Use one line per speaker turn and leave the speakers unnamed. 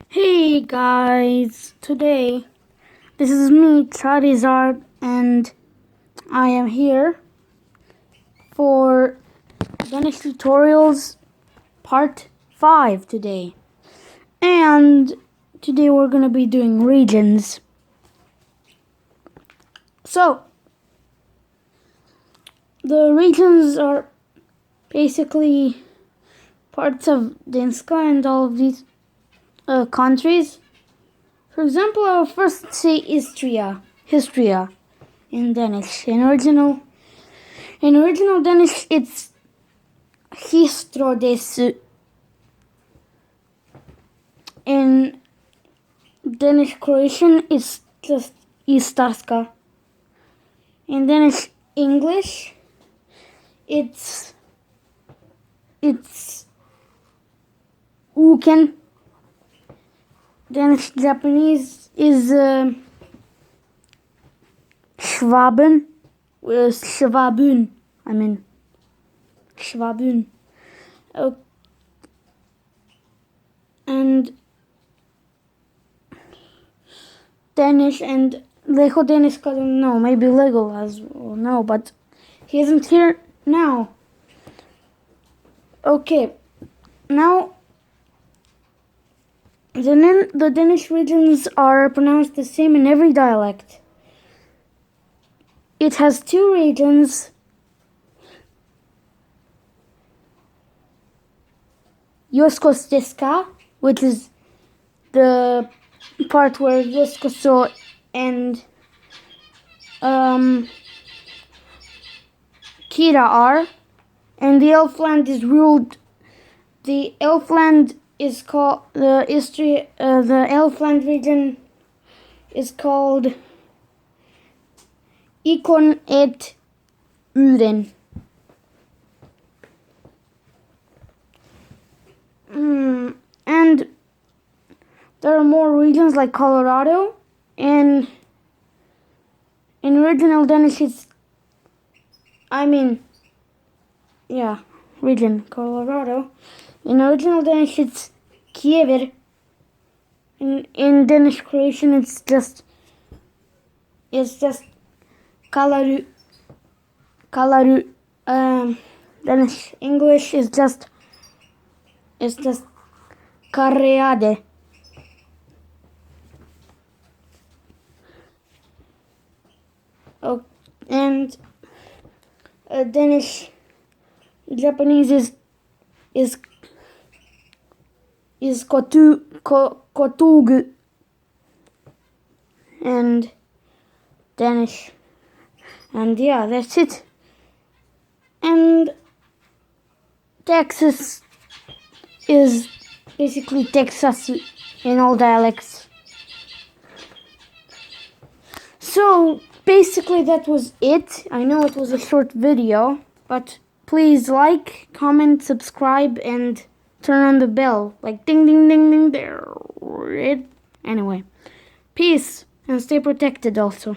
Hey guys, today this is me, Charizard, and I am here for Dennish tutorials part 5 today. And today we're gonna be doing regions. So, the regions are basically parts of Denska and all of these countries. For example, I'll first say Histria in Danish. In original Danish, it's Histrodessu. In Danish Croatian, it's just Istarska. In Danish English, it's Uken. Danish Japanese is Schwaben. Schwabun. Schwabun. And Danish and Lego Danish, I don't know, maybe Legolas will know, but he isn't here now. Okay, now the Danish regions are pronounced the same in every dialect. It has two regions. Jyskosteska, which is the part where Jyskoso and Kira are, and the Elfland is ruled. The Elfland is called the Elfland region is called Ikon et Uden. And there are more regions like Colorado. And in original Danish, region Colorado. In original Danish, it's Kiever. In Danish Croatian, it's just Kalaru. Danish English is just Kareade. Oh, and Danish Japanese is Kotugu, and Danish, and yeah, that's it. And Texas is basically Texas in all dialects. So basically that was it. I know it was a short video, but please like, comment, subscribe, and turn on the bell. Like ding ding ding ding there. Anyway, peace and stay protected also.